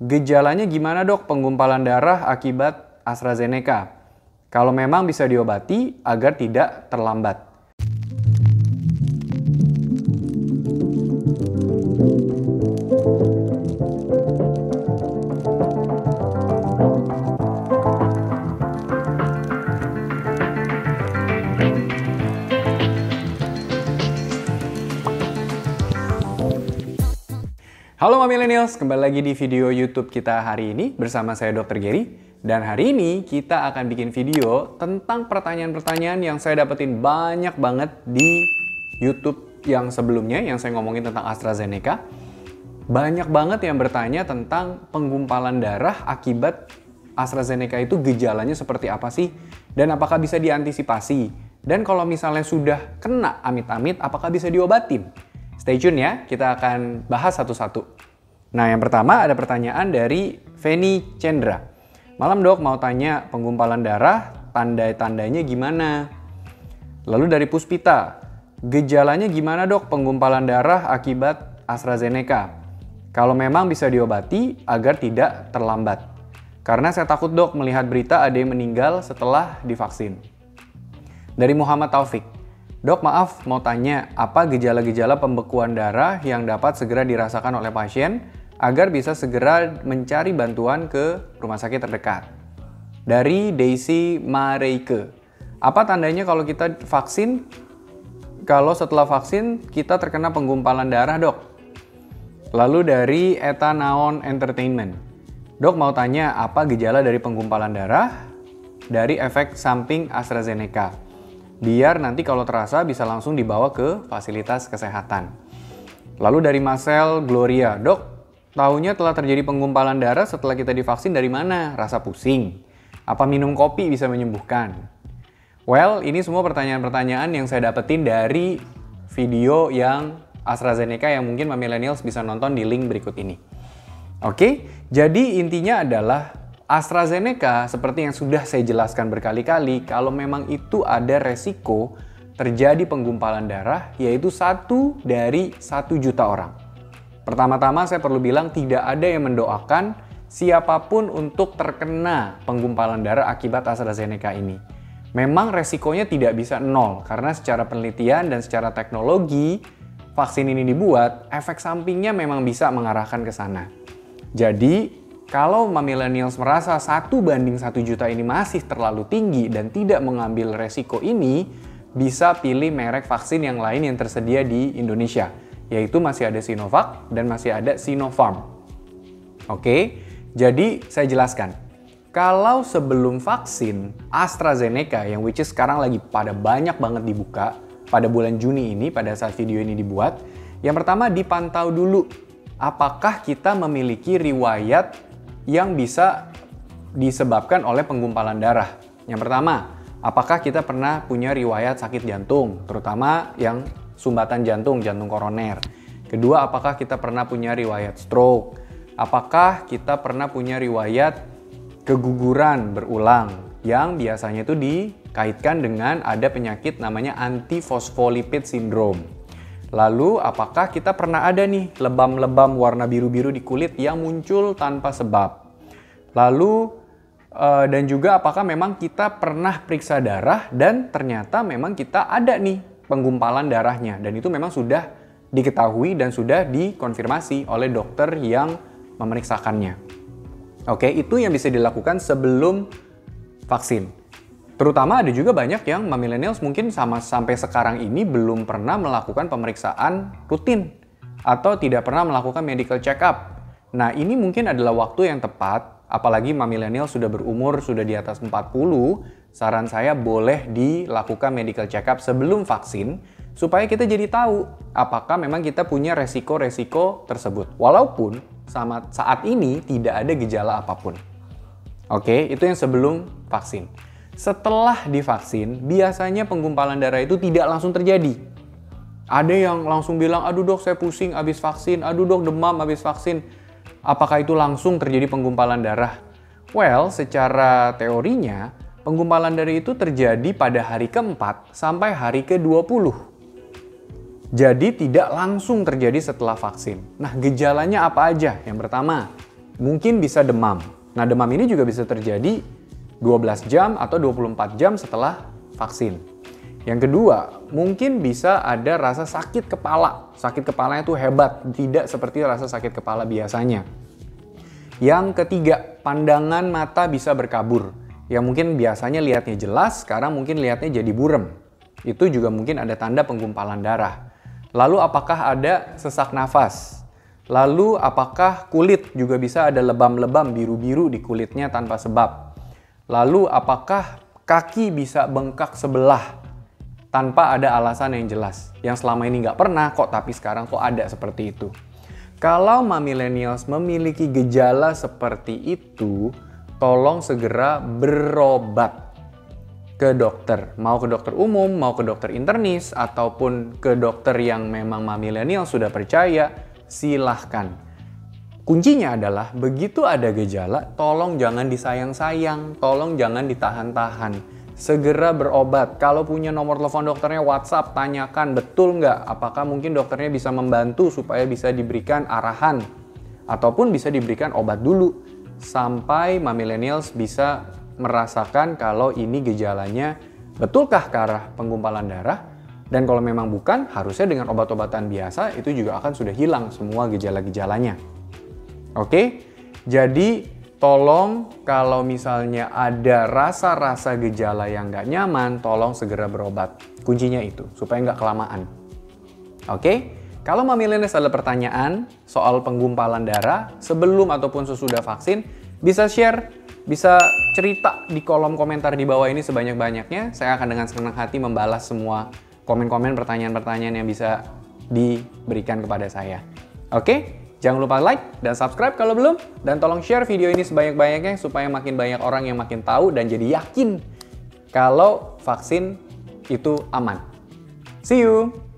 Gejalanya gimana dok penggumpalan darah akibat AstraZeneca? Kalau memang bisa diobati agar tidak terlambat. Halo Millennials, kembali lagi di video YouTube kita hari ini bersama saya Dr. Gary. Dan hari ini kita akan bikin video tentang pertanyaan-pertanyaan yang saya dapetin banyak banget di YouTube yang sebelumnya, yang saya ngomongin tentang AstraZeneca. Banyak banget yang bertanya tentang penggumpalan darah akibat AstraZeneca itu gejalanya seperti apa sih? Dan apakah bisa diantisipasi? Dan kalau misalnya sudah kena amit-amit, apakah bisa diobatin? Stay tune ya, kita akan bahas satu-satu. Nah, yang pertama ada pertanyaan dari Feni Chandra. Malam dok, mau tanya penggumpalan darah, tanda-tandanya gimana? Lalu dari Puspita, gejalanya gimana dok penggumpalan darah akibat AstraZeneca? Kalau memang bisa diobati agar tidak terlambat. Karena saya takut dok melihat berita ada yang meninggal setelah divaksin. Dari Muhammad Taufik, dok maaf mau tanya apa gejala-gejala pembekuan darah yang dapat segera dirasakan oleh pasien agar bisa segera mencari bantuan ke rumah sakit terdekat. Dari Daisy Mareike, apa tandanya kalau kita vaksin? Kalau setelah vaksin kita terkena penggumpalan darah dok? Lalu dari Eta Naon Entertainment, dok mau tanya apa gejala dari penggumpalan darah dari efek samping AstraZeneca? Biar nanti kalau terasa bisa langsung dibawa ke fasilitas kesehatan. Lalu dari Marcel Gloria, dok, tahunya telah terjadi penggumpalan darah setelah kita divaksin dari mana? Rasa pusing? Apa minum kopi bisa menyembuhkan? Well, ini semua pertanyaan-pertanyaan yang saya dapetin dari video yang AstraZeneca yang mungkin millennials bisa nonton di link berikut ini. Oke, jadi intinya adalah AstraZeneca, seperti yang sudah saya jelaskan berkali-kali, kalau memang itu ada resiko terjadi penggumpalan darah, yaitu 1 dari 1 juta orang. Pertama-tama saya perlu bilang tidak ada yang mendoakan siapapun untuk terkena penggumpalan darah akibat AstraZeneca ini. Memang resikonya tidak bisa 0, karena secara penelitian dan secara teknologi vaksin ini dibuat, efek sampingnya memang bisa mengarahkan ke sana. Jadi, kalau millennials merasa 1 banding 1 juta ini masih terlalu tinggi dan tidak mengambil resiko ini, bisa pilih merek vaksin yang lain yang tersedia di Indonesia, yaitu masih ada Sinovac dan masih ada Sinopharm. Oke, jadi saya jelaskan. Kalau sebelum vaksin AstraZeneca, yang which is sekarang lagi pada banyak banget dibuka, pada bulan Juni ini, pada saat video ini dibuat, yang pertama dipantau dulu apakah kita memiliki riwayat yang bisa disebabkan oleh penggumpalan darah. Yang pertama, apakah kita pernah punya riwayat sakit jantung, terutama yang sumbatan jantung, jantung koroner. Kedua, apakah kita pernah punya riwayat stroke? Apakah kita pernah punya riwayat keguguran berulang yang biasanya itu dikaitkan dengan ada penyakit namanya antifosfolipid syndrome. Lalu, apakah kita pernah ada nih lebam-lebam warna biru-biru di kulit yang muncul tanpa sebab? Lalu, dan juga apakah memang kita pernah periksa darah dan ternyata memang kita ada nih penggumpalan darahnya. Dan itu memang sudah diketahui dan sudah dikonfirmasi oleh dokter yang memeriksakannya. Oke, itu yang bisa dilakukan sebelum vaksin. Terutama ada juga banyak yang millennials mungkin sampai sekarang ini belum pernah melakukan pemeriksaan rutin atau tidak pernah melakukan medical check up. Nah, ini mungkin adalah waktu yang tepat, apalagi millennials sudah berumur, sudah di atas 40, saran saya boleh dilakukan medical check up sebelum vaksin supaya kita jadi tahu apakah memang kita punya resiko-resiko tersebut. Walaupun saat ini tidak ada gejala apapun. Oke, itu yang sebelum vaksin. Setelah divaksin, biasanya penggumpalan darah itu tidak langsung terjadi. Ada yang langsung bilang, aduh dok saya pusing habis vaksin, aduh dok demam habis vaksin. Apakah itu langsung terjadi penggumpalan darah? Well, secara teorinya, penggumpalan darah itu terjadi pada hari ke-4 sampai hari ke-20. Jadi tidak langsung terjadi setelah vaksin. Nah, gejalanya apa aja? Yang pertama, mungkin bisa demam. Nah, demam ini juga bisa terjadi 12 jam atau 24 jam setelah vaksin. Yang kedua, mungkin bisa ada rasa sakit kepala. Sakit kepalanya tuh hebat, tidak seperti rasa sakit kepala biasanya. Yang ketiga, pandangan mata bisa berkabur. Yang mungkin biasanya lihatnya jelas, sekarang mungkin lihatnya jadi burem. Itu juga mungkin ada tanda penggumpalan darah. Lalu apakah ada sesak nafas? Lalu apakah kulit juga bisa ada lebam-lebam biru-biru di kulitnya tanpa sebab? Lalu apakah kaki bisa bengkak sebelah tanpa ada alasan yang jelas? Yang selama ini nggak pernah kok, tapi sekarang kok ada seperti itu. Kalau millennials memiliki gejala seperti itu, tolong segera berobat ke dokter. Mau ke dokter umum, mau ke dokter internis, ataupun ke dokter yang memang millennial sudah percaya, silahkan. Kuncinya adalah begitu ada gejala, tolong jangan disayang-sayang, tolong jangan ditahan-tahan. Segera berobat. Kalau punya nomor telepon dokternya, WhatsApp, tanyakan betul nggak? Apakah mungkin dokternya bisa membantu supaya bisa diberikan arahan? Ataupun bisa diberikan obat dulu. Sampai millennials bisa merasakan kalau ini gejalanya betulkah ke arah penggumpalan darah. Dan kalau memang bukan, harusnya dengan obat-obatan biasa itu juga akan sudah hilang semua gejala-gejalanya. Oke? Jadi tolong kalau misalnya ada rasa-rasa gejala yang nggak nyaman, tolong segera berobat. Kuncinya itu, supaya nggak kelamaan. Oke? Kalau millennials ada pertanyaan soal penggumpalan darah sebelum ataupun sesudah vaksin, bisa share, bisa cerita di kolom komentar di bawah ini sebanyak-banyaknya. Saya akan dengan senang hati membalas semua komen-komen, pertanyaan-pertanyaan yang bisa diberikan kepada saya. Oke? Jangan lupa like dan subscribe kalau belum. Dan tolong share video ini sebanyak-banyaknya supaya makin banyak orang yang makin tahu dan jadi yakin kalau vaksin itu aman. See you!